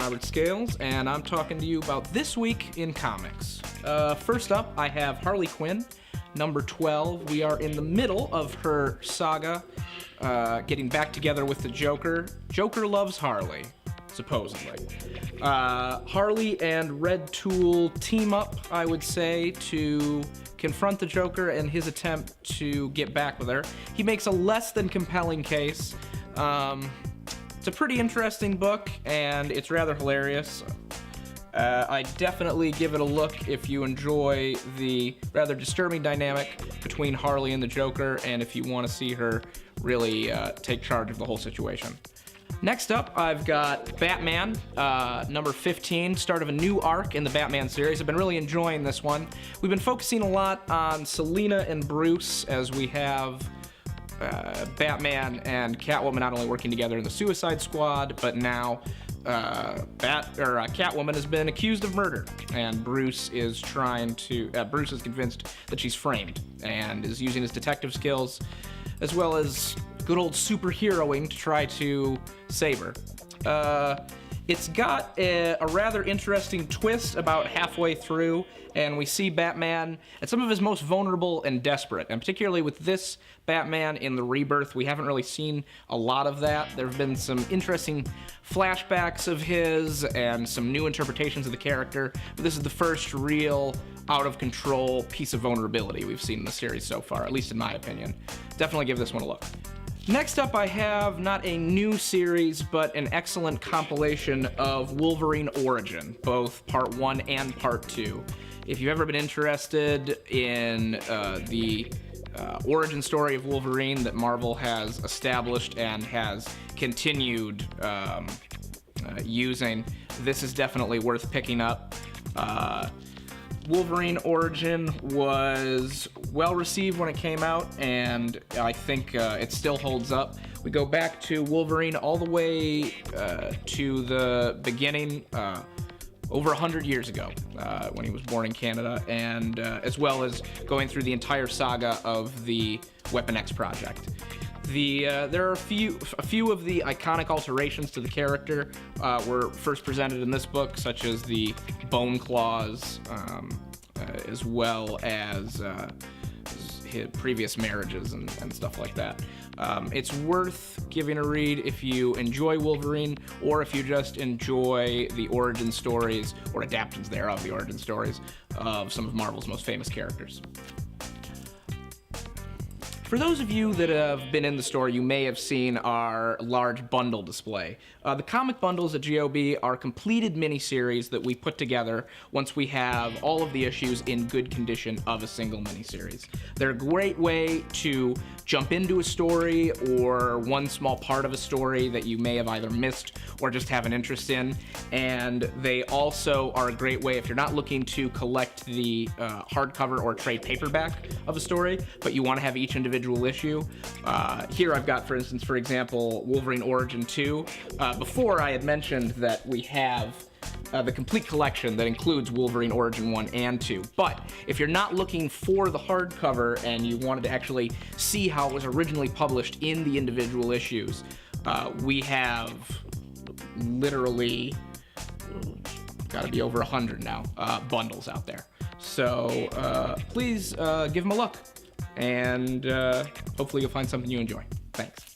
Robert Scales, and I'm talking to you about This Week in Comics. First up, I have Harley Quinn, number 12. We are in the middle of her saga, getting back together with the Joker. Joker loves Harley, supposedly. Harley and Red Tool team up, I would say, to confront the Joker and his attempt to get back with her. He makes a less than compelling case. It's a pretty interesting book, and it's rather hilarious. I definitely give it a look if you enjoy the rather disturbing dynamic between Harley and the Joker, and if you want to see her really take charge of the whole situation. Next up, I've got Batman, number 15, start of a new arc in the Batman series. I've been really enjoying this one. We've been focusing a lot on Selina and Bruce, as we have Batman and Catwoman not only working together in the Suicide Squad, but now Catwoman has been accused of murder, and Bruce is convinced that she's framed and is using his detective skills as well as good old superheroing to try to save her. It's got a rather interesting twist about halfway through, and we see Batman at some of his most vulnerable and desperate, and particularly with this Batman in the Rebirth, we haven't really seen a lot of that. There have been some interesting flashbacks of his and some new interpretations of the character, but this is the first real out-of-control piece of vulnerability we've seen in the series so far, at least in my opinion. Definitely give this one a look. Next up, I have not a new series, but an excellent compilation of Wolverine Origin, both Part 1 and Part 2. If you've ever been interested in the origin story of Wolverine that Marvel has established and has continued using, this is definitely worth picking up. Wolverine Origin was well received when it came out, and I think it still holds up. We go back to Wolverine all the way to the beginning, over 100 years ago, when he was born in Canada, and as well as going through the entire saga of the Weapon X project. There are a few of the iconic alterations to the character were first presented in this book, such as the bone claws, as well as his previous marriages and stuff like that. It's worth giving a read if you enjoy Wolverine, or if you just enjoy the origin stories, or adaptations thereof, the origin stories of some of Marvel's most famous characters. For those of you that have been in the store, you may have seen our large bundle display. The comic bundles at GOB are completed miniseries that we put together once we have all of the issues in good condition of a single miniseries. They're a great way to jump into a story or one small part of a story that you may have either missed or just have an interest in, and they also are a great way if you're not looking to collect the hardcover or trade paperback of a story, but you want to have each individual issue. Here I've got, for example, Wolverine Origin 2. Before I had mentioned that we have the complete collection that includes Wolverine Origin 1 and 2. But if you're not looking for the hardcover and you wanted to actually see how it was originally published in the individual issues, we have literally, gotta be over 100 now, bundles out there. So please give them a look, and hopefully you'll find something you enjoy. Thanks.